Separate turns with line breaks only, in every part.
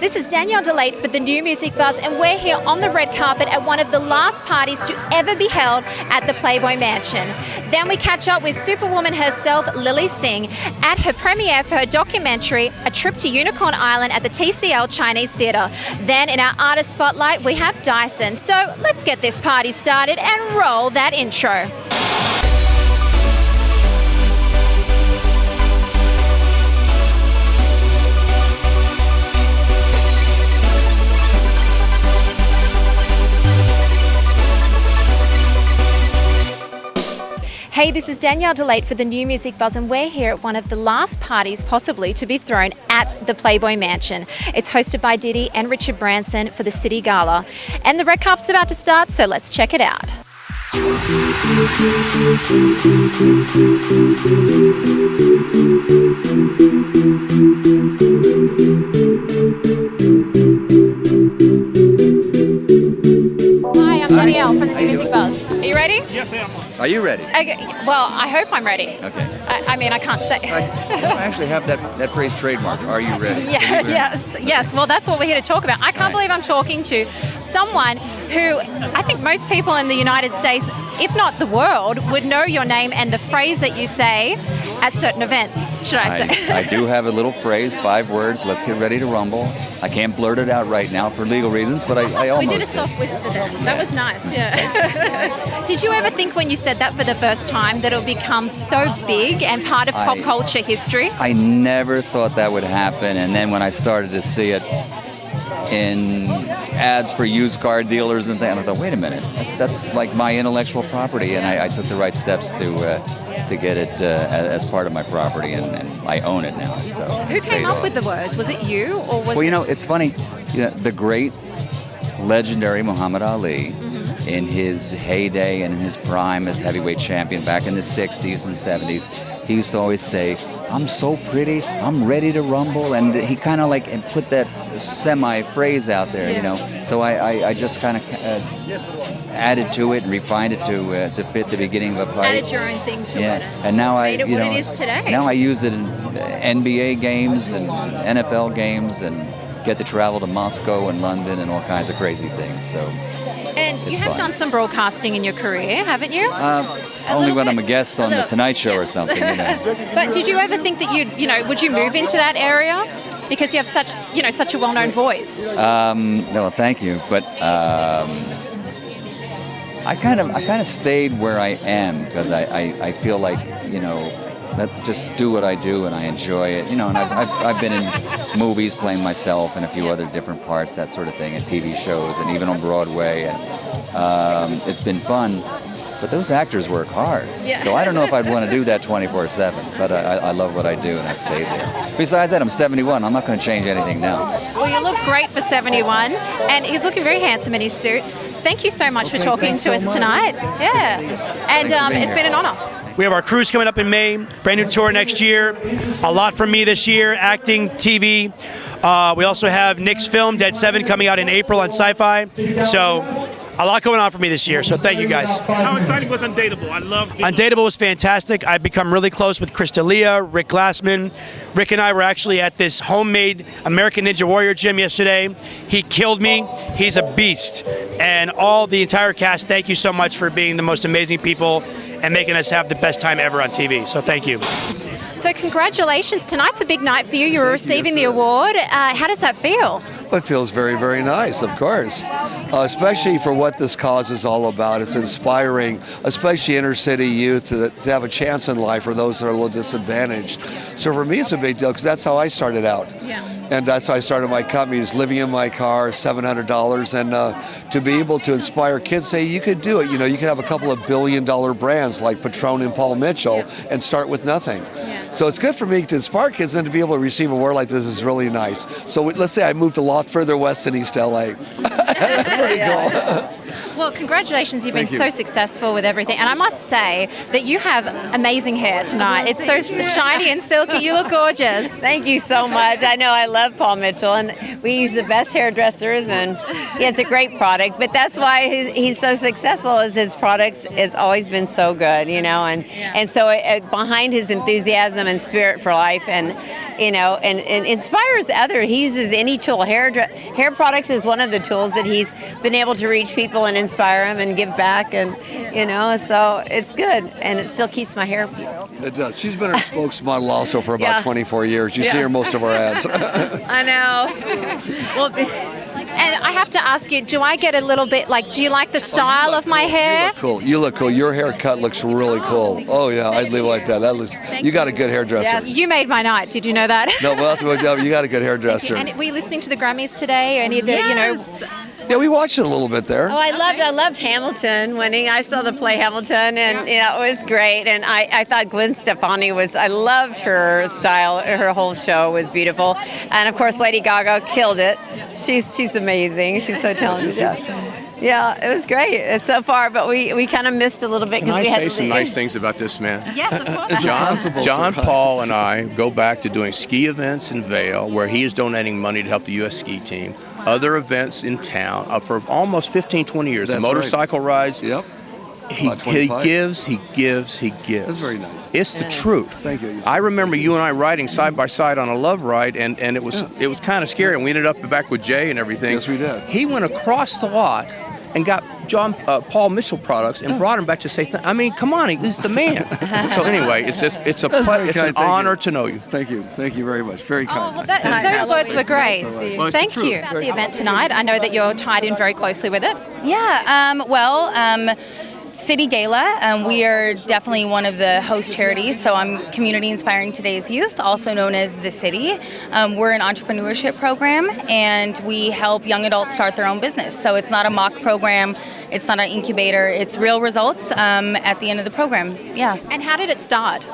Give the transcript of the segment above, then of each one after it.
This is Danielle Delaite for the New Music Buzz, and we're here on the red carpet at one of the last parties to ever be held at the Playboy Mansion. Then we catch up with Superwoman herself, Lilly Singh, at her premiere for her documentary, A Trip to Unicorn Island at the TCL Chinese Theatre. Then in our artist spotlight, we have Dyson. So let's get this party started and roll that intro. Hey, this is Danielle Delaite for the New Music Buzz, and we're here at one of the last parties possibly to be thrown at the Playboy Mansion. It's hosted by Diddy and Richard Branson for the City Gala. And the red carpet's about to start, so let's check it out. Hi, I'm Danielle from the New Music Buzz. Are you ready?
Yes, I am.
Are you ready?
Okay, well, I hope I'm ready.
Okay.
I mean, I can't say.
I actually have that phrase trademarked. Are you ready?
Yeah, yes. Well, that's what we're here to talk about. I can't believe I'm talking to someone who I think most people in the United States, if not the world, would know your name and the phrase that you say at certain events, should I say.
I do have a little phrase, 5 words, let's get ready to rumble. I can't blurt it out right now for legal reasons, but I almost
We did a soft whisper there. That was nice, yeah. Did you ever think when you said that for the first time that it would become so big and part of pop culture history?
I never thought that would happen, and then when I started to see it in ads for used car dealers and things, I thought, wait a minute, that's like my intellectual property, and I took the right steps to get it as part of my property, and I own it now. So
who came up with the words? Was it you, or was
Well, you know, it's funny. The great, legendary Muhammad Ali, in his heyday and in his prime as heavyweight champion back in the 60s and 70s, he used to always say, I'm so pretty, I'm ready to rumble, and he kind of like put that semi-phrase out there, you know. So I just kind of added to it and refined it to fit the beginning of a fight.
Added your own thing to it.
And now
Made it what it is today.
Now I use it in NBA games and NFL games, and get to travel to Moscow and London and all kinds of crazy things. So.
And you have done some broadcasting in your career, haven't you?
Only when I'm a guest on The Tonight Show or something, you know.
But did you ever think that would you move into that area? Because you have such a well-known voice.
No, thank you. But I kind of stayed where I am because I feel like, just do what I do and I enjoy it, and I've been in movies playing myself and a few other different parts, that sort of thing, and TV shows and even on Broadway, and it's been fun. But those actors work hard, so I don't know if I'd want to do that 24/7. But I love what I do and I stayed there. Besides that, I'm 71. I'm not going to change anything now.
Well, you look great for 71, and he's looking very handsome in his suit. Thank you so much for talking to us tonight. Yeah, and it's been an honor.
We have our cruise coming up in May, brand new tour next year. A lot from me this year, acting, TV. We also have Nick's film, Dead 7, coming out in April on Sci-Fi. So a lot going on for me this year, so thank you guys.
How exciting was Undateable? I loved it.
Undateable was fantastic. I've become really close with Chris D'Elia, Rick Glassman. Rick and I were actually at this homemade American Ninja Warrior gym yesterday. He killed me. He's a beast. And the entire cast, thank you so much for being the most amazing people and making us have the best time ever on TV. So thank you.
So congratulations. Tonight's a big night for you. You're receiving the award. How does that feel?
Well, it feels very, very nice, of course, especially for what this cause is all about. It's inspiring, especially inner city youth, to have a chance in life for those that are a little disadvantaged. So for me, it's a big deal because that's how I started out.
Yeah.
And that's how I started my company, is living in my car, $700, and to be able to inspire kids, say you could do it. You could have a couple of billion-dollar brands like Patron and Paul Mitchell and start with nothing.
Yeah.
So it's good for me to inspire kids, and to be able to receive a award like this is really nice. So let's say I moved a lot further west than East LA. That's pretty cool.
Well, congratulations. You've been so successful with everything. And I must say that you have amazing hair tonight. It's so shiny and silky. You look gorgeous.
Thank you so much. I know I love Paul Mitchell, and we use the best hairdressers, and He has a great product, but that's why he's so successful. Is his products has always been so good, and so behind his enthusiasm and spirit for life, and and inspires others. He uses any tool. Hair products is one of the tools that he's been able to reach people and inspire them and give back, and so it's good, and it still keeps my hair beautiful.
It does. She's been our spokesmodel also for about 24 years. You see her most of our ads.
I know. Well,
And I have to ask you, do I get a little bit do you like the style of my hair?
You look cool. Your haircut looks really cool. Oh yeah, I'd leave it like that. You got a good hairdresser.
You made my night. Did you know that?
No, you got a good hairdresser.
And were you listening to the Grammys today? Any of the,
Yeah, we watched it a little bit there.
Oh, I loved Hamilton winning. I saw the play Hamilton, and it was great. And I thought Gwen Stefani I loved her style. Her whole show was beautiful. And of course, Lady Gaga killed it. She's amazing. She's so talented. Yeah, it was great so far, but we kind of missed a little bit because we had
Can I say some nice things about this man?
Yes, of course.
John Paul and I go back to doing ski events in Vail, where he is donating money to help the U.S. ski team. Other events in town for almost 15, 20 years.
That's
the motorcycle rides.
Yep.
He gives. That's
very nice.
It's the truth.
Thank you.
I remember you and I riding side by side on a love ride, and it was kind of scary. And we ended up back with Jay and everything.
Yes, we did.
He went across the lot and got Paul Mitchell products and brought him back to say, come on, he's the man. So anyway, it's an honor to know you.
Thank you very much. Very kind.
Oh, well, those words were great. Thank you. About the event tonight, I know that you're tied in very closely with it.
Yeah. City Gala, we are definitely one of the host charities, so I'm Community Inspiring Today's Youth, also known as The City. We're an entrepreneurship program, and we help young adults start their own business. So it's not a mock program, it's not an incubator, it's real results at the end of the program. Yeah.
And how did it start?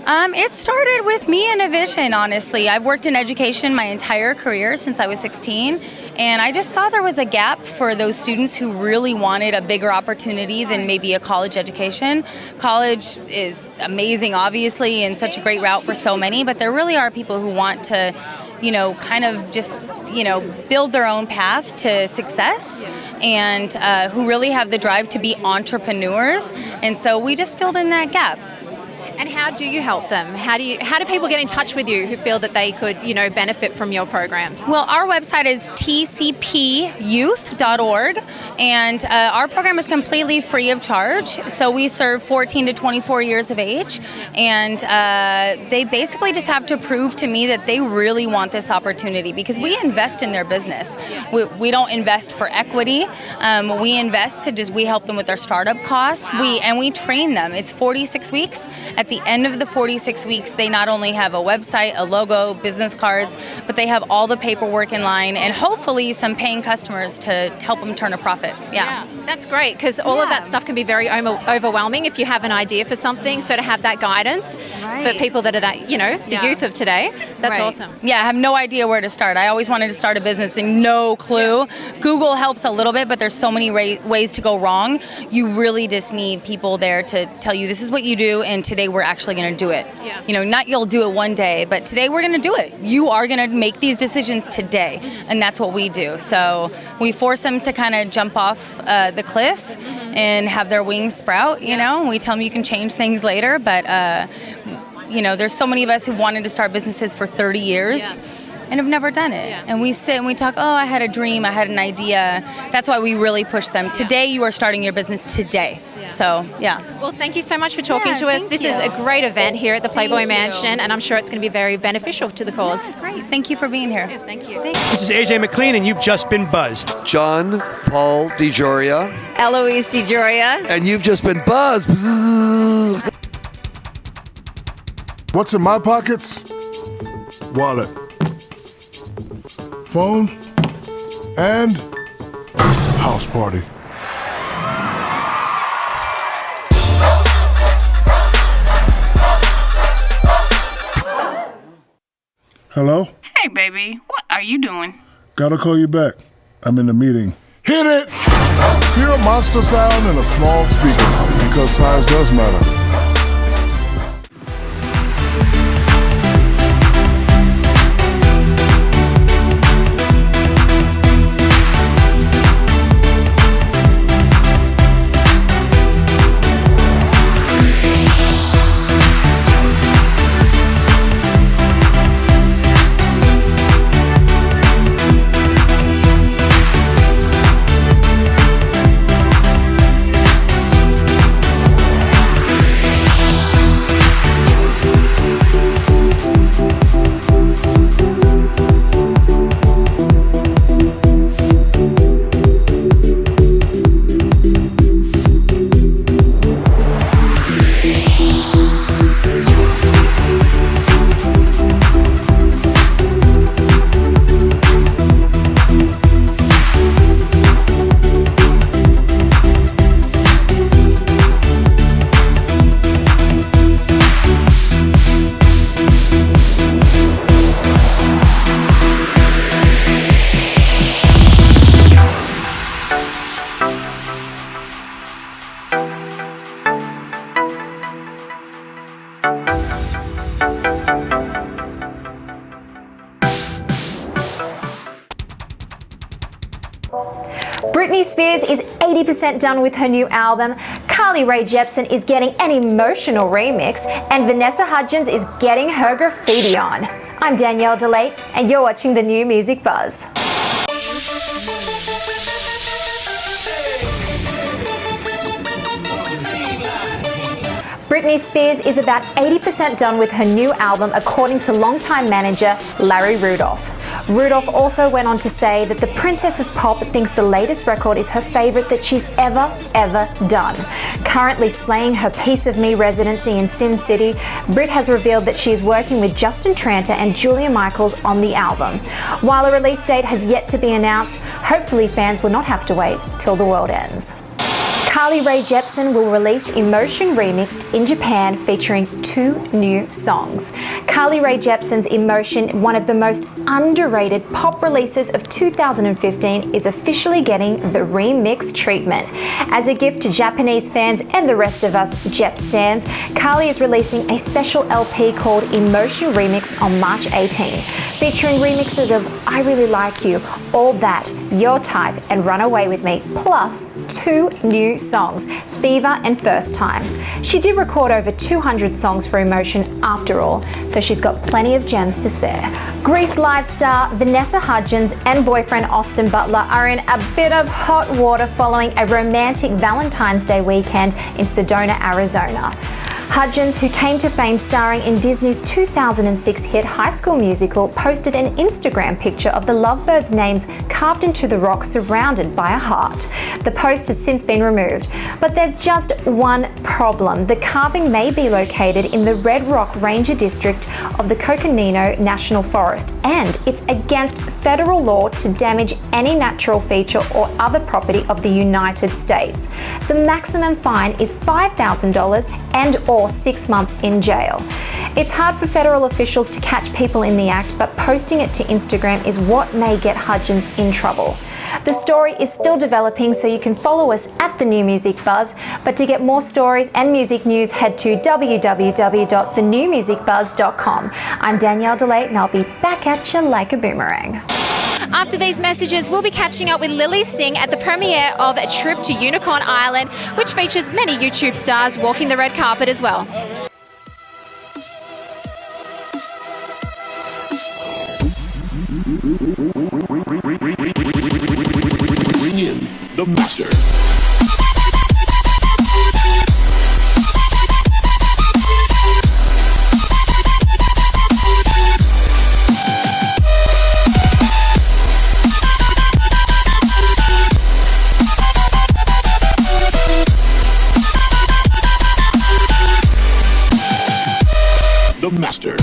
It started with me and a vision, honestly. I've worked in education my entire career since I was 16, and I just saw there was a gap for those students who really wanted a bigger opportunity than maybe a college education. College is amazing, obviously, and such a great route for so many, but there really are people who want to, kind of just, build their own path to success, and who really have the drive to be entrepreneurs, and so we just filled in that gap.
And how do you help them? How do people get in touch with you who feel that they could, benefit from your programs?
Well, our website is tcpyouth.org, and our program is completely free of charge. So we serve 14 to 24 years of age, and they basically just have to prove to me that they really want this opportunity, because we invest in their business. We don't invest for equity. We invest we help them with their startup costs.
Wow.
We train them. It's 46 weeks. At the end of the 46 weeks, they not only have a website, a logo, business cards, but they have all the paperwork in line, and hopefully some paying customers to help them turn a profit. Yeah.
That's great, because all of that stuff can be very overwhelming if you have an idea for something. So to have that guidance for people that are the youth of today, that's awesome.
Yeah, I have no idea where to start. I always wanted to start a business and no clue. Google helps a little bit, but there's so many ways to go wrong. You really just need people there to tell you this is what you do, and today we're actually going to do it.
Yeah.
Not you'll do it one day, but today we're going to do it. You are going to make these decisions today, and that's what we do. So we force them to kind of jump off the cliff and have their wings sprout, We tell them you can change things later, but, there's so many of us who've wanted to start businesses for 30 years.
Yes.
And have never done it.
Yeah.
And we sit and we talk, I had a dream, I had an idea. That's why we really push them. Today you are starting your business today.
Yeah.
So, yeah.
Well, thank you so much for talking to us.
Thank
This
you.
is a great event here at the Playboy
Thank you.
Mansion, and I'm sure it's going to be very beneficial to the cause.
Yeah, great. Thank you for being here.
Yeah, thank you.
This is AJ McLean, and you've just been buzzed.
John Paul DeJoria,
Eloise DeJoria.
and you've just been buzzed.
What's in my pockets? Wallet, phone, and house party. Hello?
Hey, baby, what are you doing?
Gotta call you back. I'm in a meeting. Hit it! Hear a monster sound in a small speaker, because size does matter.
Britney Spears is 80% done with her new album, Carly Rae Jepsen is getting an emotional remix, and Vanessa Hudgens is getting her graffiti on. I'm Danielle Delaite, and you're watching the New Music Buzz. Britney Spears is about 80% done with her new album, according to longtime manager Larry Rudolph. Rudolph also went on to say that the Princess of Pop thinks the latest record is her favorite that she's ever done. Currently slaying her Piece of Me residency in Sin City, Brit has revealed that she is working with Justin Tranter and Julia Michaels on the album. While a release date has yet to be announced, hopefully fans will not have to wait till the world ends. Carly Rae Jepsen will release Emotion Remixed in Japan, featuring 2 new songs. Carly Rae Jepsen's Emotion, one of the most underrated pop releases of 2015, is officially getting the remix treatment. As a gift to Japanese fans and the rest of us Jep stans, Carly is releasing a special LP called Emotion Remixed on March 18, featuring remixes of I Really Like You, All That, Your Type, and Run Away With Me, plus 2 new songs, Fever and First Time. She did record over 200 songs for Emotion after all, so she's got plenty of gems to spare. Grease Live star Vanessa Hudgens and boyfriend Austin Butler are in a bit of hot water following a romantic Valentine's Day weekend in Sedona, Arizona. Hudgens, who came to fame starring in Disney's 2006 hit High School Musical, posted an Instagram picture of the lovebirds' names carved into the rock surrounded by a heart. The post has since been removed, but there's just one problem. The carving may be located in the Red Rock Ranger District of the Coconino National Forest, and it's against federal law to damage any natural feature or other property of the United States. The maximum fine is $5,000 and/or 6 months in jail. It's hard for federal officials to catch people in the act, but posting it to Instagram is what may get Hudgens in trouble. The story is still developing, so you can follow us at The New Music Buzz, but to get more stories and music news, head to www.thenewmusicbuzz.com. I'm Danielle Delaite, and I'll be back at you like a boomerang. After these messages, we'll be catching up with Lilly Singh at the premiere of A Trip to Unicorn Island, which features many YouTube stars walking the red carpet as well.
Bring in the master. The master.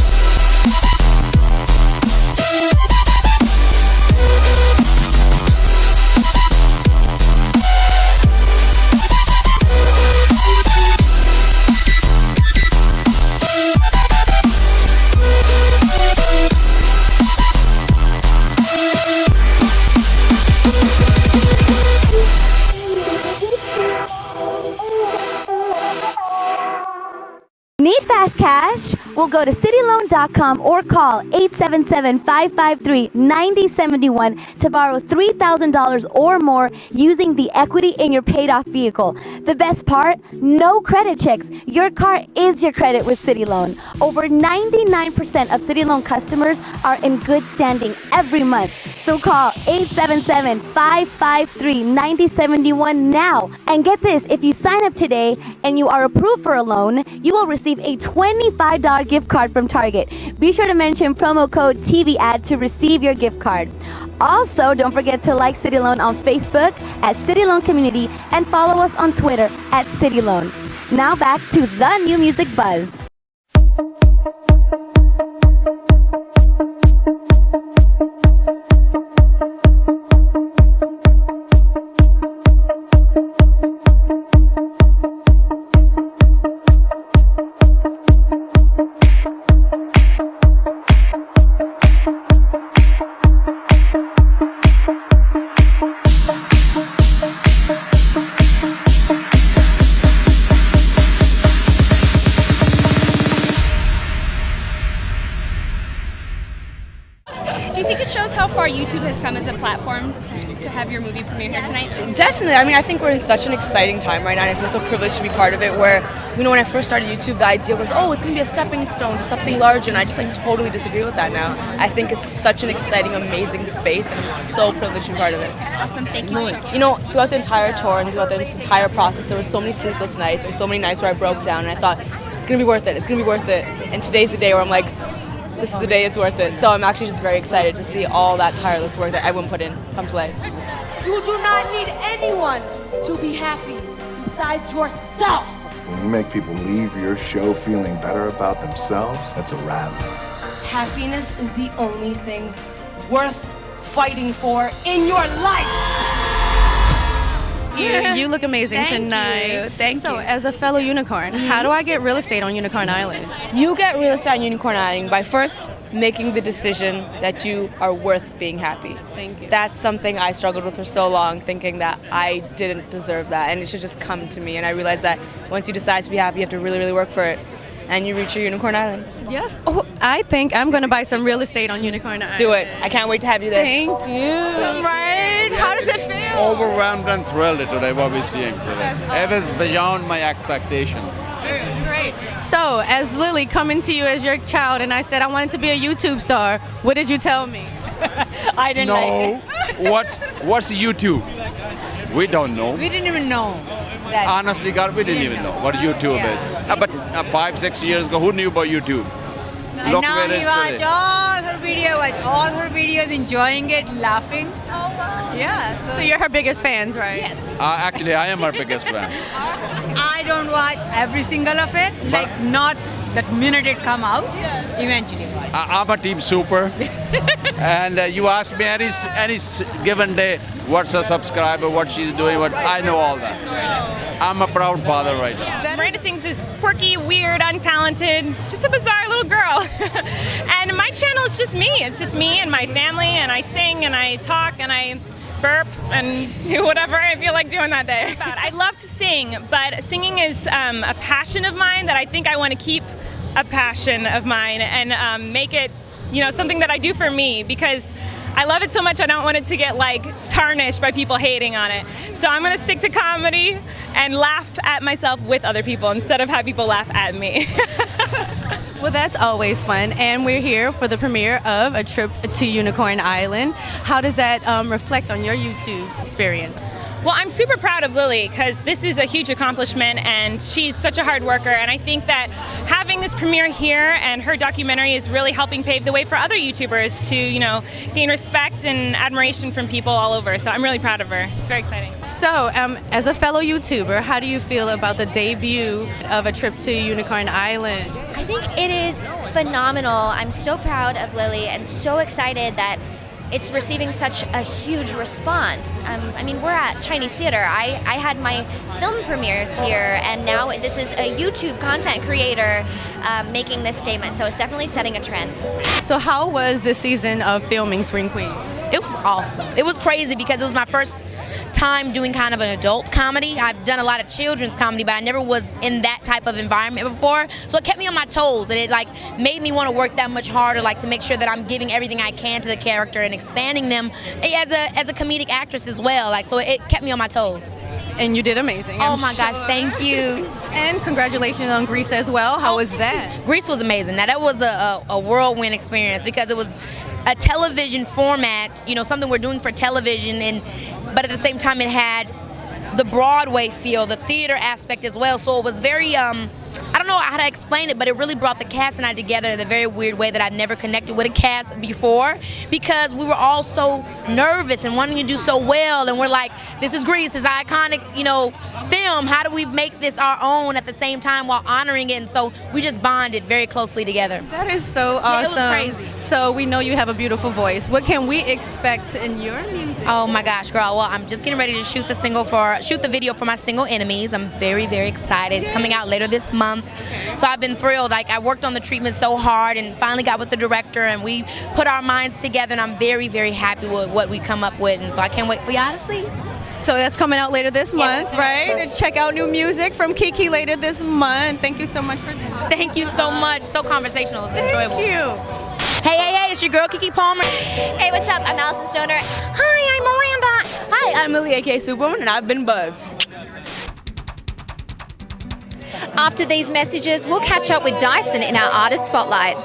Need fast cash? Well, go to cityloan.com or call 877-553-9071 to borrow $3,000 or more using the equity in your paid-off vehicle. The best part? No credit checks. Your car is your credit with City Loan. Over 99% of City Loan customers are in good standing every month. So call 877-553-9071 now. And get this, if you sign up today and you are approved for a loan, you will receive a $25 gift card from Target. Be sure to mention promo code TVAD to receive your gift card. Also, don't forget to like City Loan on Facebook at City Loan Community and follow us on Twitter at City Loan. Now back to the New Music Buzz.
Do you think it shows how far YouTube has come as a platform? to have your movie premiere here tonight?
Definitely. I mean, I think we're in such an exciting time right now, and I feel so privileged to be part of it. Where, you know, when I first started YouTube, the idea was, oh, it's going to be a stepping stone to something larger, and I just like totally disagree with that now. I think it's such an exciting, amazing space, and I'm so privileged to be part of it.
Awesome. Thank you so much.
You know, throughout the entire tour and throughout this entire process, there were so many sleepless nights and so many nights where I broke down, and I thought, it's going to be worth it. It's going to be worth it. And today's the day where I'm like, this is the day it's worth it. So I'm actually just very excited to see all that tireless work that everyone put in come to life.
You do not need anyone to be happy besides yourself.
When you make people leave your show feeling better about themselves, that's a wrap.
Happiness is the only thing worth fighting for in your life.
You look amazing tonight.
Thank you.
So, as a fellow unicorn, how do I get real estate on Unicorn Island?
You get real estate on Unicorn Island by first making the decision that you are worth being happy.
Thank you.
That's something I struggled with for so long, thinking that I didn't deserve that and it should just come to me. And I realized that once you decide to be happy, you have to really, really work for it. And you reach your Unicorn Island.
Yes. Oh, I think I'm going to buy some real estate on Unicorn Island.
Do it. I can't wait to have you there.
Thank you. Right? How does it feel?
Overwhelmed and thrilled today, what we're seeing today. It was beyond my expectation.
This is great. So, as Lilly coming to you as your child, and I said I wanted to be a YouTube star, what did you tell me?
I didn't
No. What's YouTube? We don't know.
We didn't even know.
Honestly, God, we didn't even know what YouTube is. But 5-6 years ago, who knew about YouTube? Look
now
where it
he
is
watch
today.
all her videos, enjoying it, laughing.
Oh, wow.
Yeah.
So you're her biggest fans, right?
Yes.
Actually, I am her biggest fan.
I don't watch every single of it, like not that minute it come out, eventually.
I'm a team super. And you ask me any given day, what's a subscriber, what she's doing, what I know all that. I'm a proud father right now.
Miranda Sings is quirky, weird, untalented, just a bizarre little girl. And my channel is just me. It's just me and my family, and I sing and I talk and I burp and do whatever I feel like doing that day. I love to sing, but singing is a passion of mine that I think I want to keep a passion of mine and make it, something that I do for me, because I love it so much I don't want it to get tarnished by people hating on it. So I'm going to stick to comedy and laugh at myself with other people instead of have people laugh at me.
Well, that's always fun, and we're here for the premiere of A Trip to Unicorn Island. How does that reflect on your YouTube experience?
Well, I'm super proud of Lilly because this is a huge accomplishment and she's such a hard worker, and I think that having this premiere here and her documentary is really helping pave the way for other YouTubers to, gain respect and admiration from people all over. So I'm really proud of her. It's very exciting.
So, as a fellow YouTuber, how do you feel about the debut of A Trip to Unicorn Island?
I think it is phenomenal. I'm so proud of Lilly and so excited that it's receiving such a huge response. We're at Chinese Theater. I had my film premieres here, and now this is a YouTube content creator making this statement, so it's definitely setting a trend.
So how was this season of filming Screen Queen?
It was awesome. It was crazy because it was my first time doing kind of an adult comedy. I've done a lot of children's comedy, but I never was in that type of environment before. So it kept me on my toes, and it made me want to work that much harder, to make sure that I'm giving everything I can to the character and expanding them as a comedic actress as well. So it kept me on my toes.
And you did amazing.
Oh my gosh, thank you.
And congratulations on Grease as well. How was that?
Grease was amazing. Now that was a whirlwind experience because it was a television format, something we're doing for television, but at the same time it had the Broadway feel, the theater aspect as well. So it was very, I don't know how to explain it, but it really brought the cast and I together in a very weird way that I've never connected with a cast before, because we were all so nervous and wanting to do so well, and we're like, this is Grease, this iconic, film. How do we make this our own at the same time while honoring it? And so we just bonded very closely together.
That is so awesome.
Yeah, it was crazy.
So we know you have a beautiful voice. What can we expect in your music?
Oh my gosh, girl. Well, I'm just getting ready to shoot the video for my single Enemies. I'm very, very excited. It's coming out later this month. So I've been thrilled. I worked on the treatment so hard and finally got with the director, and we put our minds together, and I'm very, very happy with what we come up with, and so I can't wait for y'all to see.
So that's coming out later this month, right? And check out new music from Kiki later this month. Thank you so much for talking.
Thank you so much. So conversational. It was enjoyable.
Thank you.
Hey, it's your girl Kiki Palmer.
Hey, what's up? I'm Allison Stoner.
Hi, I'm Miranda.
Hi, I'm Lilly, aka Superwoman, and I've been buzzed.
After these messages, we'll catch up with Dyson in our Artist Spotlight.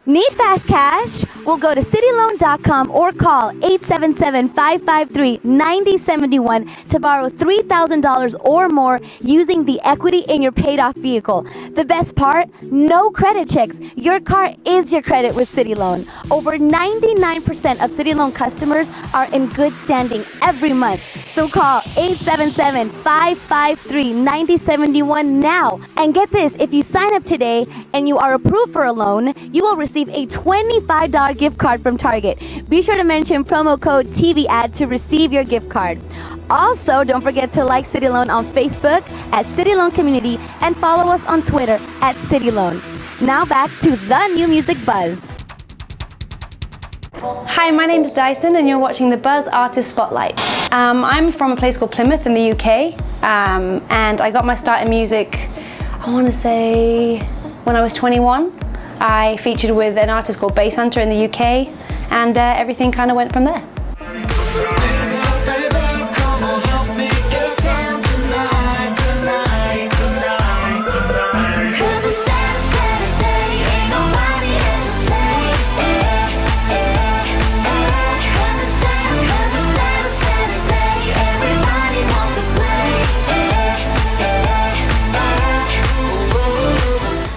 Need fast cash? Well, go to cityloan.com or call 877-553-9071 to borrow $3,000 or more using the equity in your paid-off vehicle. The best part? No credit checks. Your car is your credit with City Loan. Over 99% of City Loan customers are in good standing every month. So call 877-553-9071 now. And get this, if you sign up today and you are approved for a loan, you will receive a $25 gift card from Target. Be sure to mention promo code TVAD to receive your gift card. Also, don't forget to like City Loan on Facebook at City Loan Community and follow us on Twitter at City Loan. Now back to the New Music Buzz.
Hi, my name is Dyson and you're watching the Buzz Artist Spotlight. I'm from a place called Plymouth in the UK, and I got my start in music, I want to say, when I was 21. I featured with an artist called Bass Hunter in the UK, and everything kind of went from there.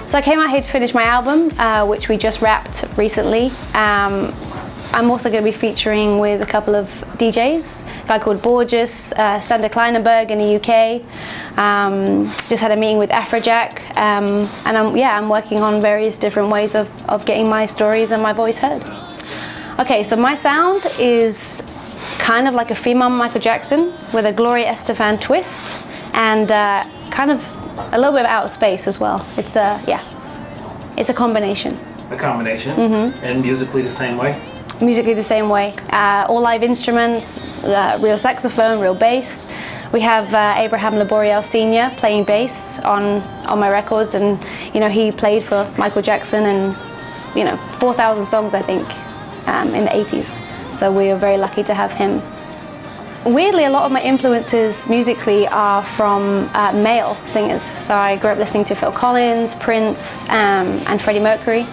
So I came out here to finish my album, which we just wrapped recently. I'm also going to be featuring with a couple of DJs, a guy called Borges, Sander Kleinenberg in the UK. Just had a meeting with Afrojack, and I'm working on various different ways of getting my stories and my voice heard. Okay, so my sound is kind of like a female Michael Jackson with a Gloria Estefan twist, and kind of a little bit of outer space as well. It's a combination.
A combination?
Mm-hmm.
And musically the same way?
Musically the same way. All live instruments, real saxophone, real bass. We have Abraham Laboriel Sr. playing bass on my records, and he played for Michael Jackson and 4,000 songs I think in the 80s. So we are very lucky to have him. Weirdly, a lot of my influences musically are from male singers. So I grew up listening to Phil Collins, Prince, and Freddie Mercury.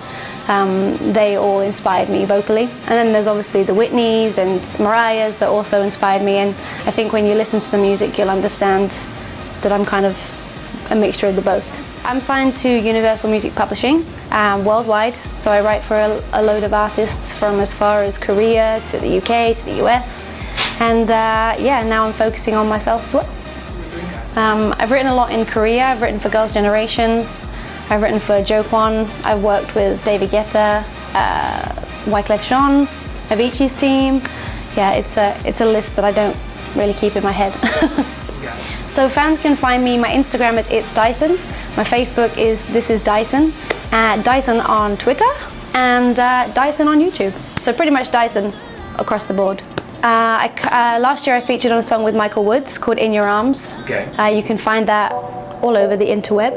They all inspired me vocally. And then there's obviously the Whitneys and Mariahs that also inspired me. And I think when you listen to the music, you'll understand that I'm kind of a mixture of the both. I'm signed to Universal Music Publishing worldwide. So I write for a load of artists from as far as Korea to the UK to the US. And now I'm focusing on myself as well. I've written a lot in Korea. I've written for Girls' Generation. I've written for Jo Kwon. I've worked with David Guetta, Wyclef Jean, Avicii's team. Yeah, it's a list that I don't really keep in my head. So fans can find me. My Instagram is It's Dyson. My Facebook is This Is Dyson. Dyson on Twitter and Dyson on YouTube. So pretty much Dyson across the board. Last year I featured on a song with Michael Woods called In Your Arms.
Okay.
You can find that all over the interweb.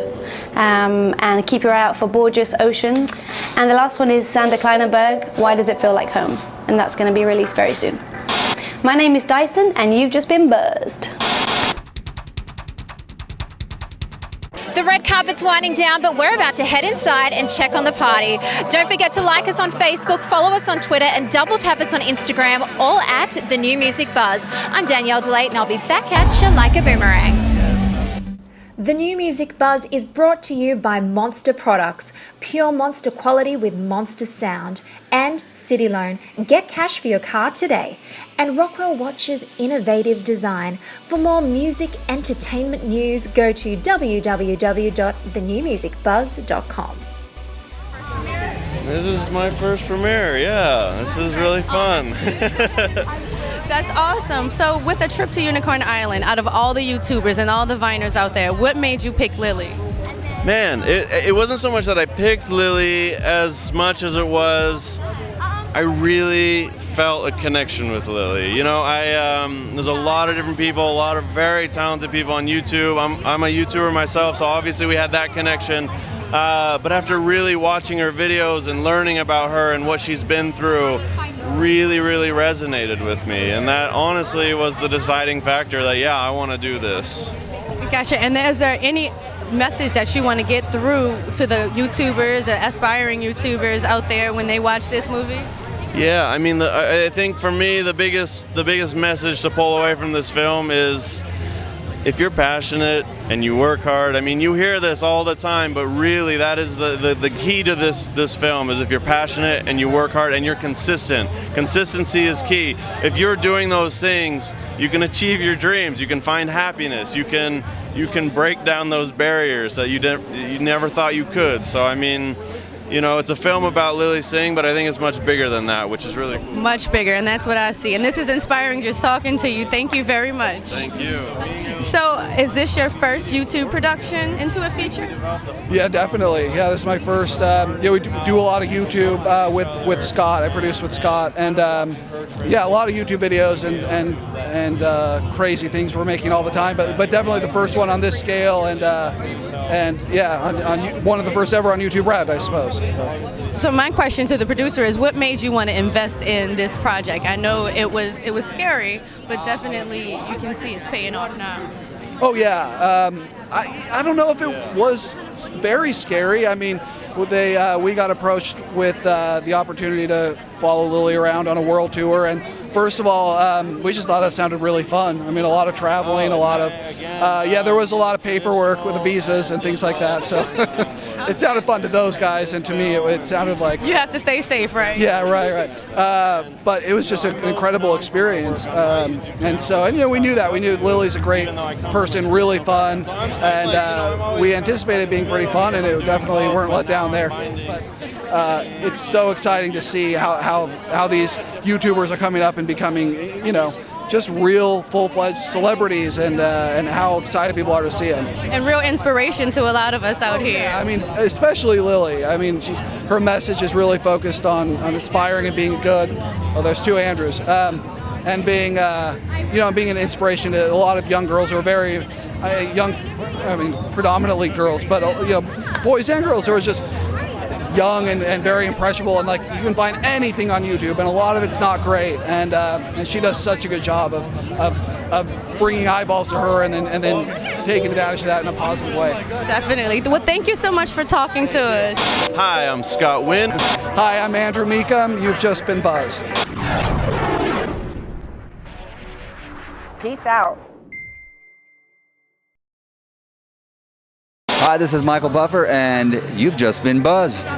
And keep your eye out for Borges Oceans. And the last one is Sander Kleinenberg, Why Does It Feel Like Home? And that's going to be released very soon. My name is Dyson and you've just been buzzed.
The red carpet's winding down, but we're about to head inside and check on the party. Don't forget to like us on Facebook, follow us on Twitter, and double tap us on Instagram, all at The New Music Buzz. I'm Danielle Delaite, and I'll be back at you like a boomerang. The New Music Buzz is brought to you by Monster Products, pure Monster quality with Monster sound, and City Loan. Get cash for your car today. And Rockwell Watches' innovative design. For more music entertainment news, go to www.thenewmusicbuzz.com.
This is my first premiere, yeah. This is really fun.
That's awesome. So with a trip to Unicorn Island, out of all the YouTubers and all the Viners out there, what made you pick Lilly?
Man, it wasn't so much that I picked Lilly as much as it was I really felt a connection with Lilly. You know, there's a lot of different people, a lot of very talented people on YouTube. I'm a YouTuber myself, so obviously we had that connection. But after really watching her videos and learning about her and what she's been through, really resonated with me. And that honestly was the deciding factor that, yeah, I want to do this.
Gotcha. And is there any message that you want to get through to the YouTubers and aspiring YouTubers out there when they watch this movie?
Yeah, I mean, I think for me, the biggest message to pull away from this film is, if you're passionate and you work hard, I mean, you hear this all the time, but really that is the key to this film, is if you're passionate and you work hard and you're consistent. Consistency is key. If you're doing those things, you can achieve your dreams, you can find happiness, you can break down those barriers that you never thought you could. So I mean, you know, it's a film about Lilly Singh, but I think it's much bigger than that, which is really cool.
Much bigger, and that's what I see. And this is inspiring just talking to you. Thank you very much.
Thank you.
So, is this your first YouTube production into a feature?
Yeah, definitely. Yeah, this is my first. We do a lot of YouTube with Scott. I produce with Scott, and yeah, a lot of YouTube videos and crazy things we're making all the time. But definitely the first one on this scale, and yeah, on one of the first ever on YouTube Red, I suppose.
So my question to the producer is, what made you want to invest in this project? I know it was scary, but definitely you can see it's paying off now.
Oh yeah, I don't know if it was very scary. I mean, we got approached with the opportunity to follow Lilly around on a world tour, and first of all, we just thought that sounded really fun. I mean, a lot of traveling, a lot of there was a lot of paperwork with the visas and things like that. So it sounded fun to those guys, and to me, it sounded like
you have to stay safe, right?
Yeah, right. But it was just an incredible experience, and we knew that. We knew Lilly's a great person, really fun, and we anticipated it being pretty fun, and it definitely weren't let down there. But it's so exciting to see how these YouTubers are coming up and becoming, just real full-fledged celebrities, and how excited people are to see them.
And real inspiration to a lot of us out here.
I mean, especially Lilly. I mean, her message is really focused on aspiring and being good. Oh, there's two Andrews. And being, being an inspiration to a lot of young girls who are very young. I mean, predominantly girls, but boys and girls who are just young and very impressionable, and like you can find anything on YouTube, and a lot of it's not great, and she does such a good job of bringing eyeballs to her, and then taking advantage of that in a positive way.
Definitely. Well, thank you so much for talking to us.
Hi, I'm Scott Wynn.
Hi, I'm Andrew Meekum. You've just been buzzed.
Peace out.
Hi, this is Michael Buffer, and you've just been buzzed.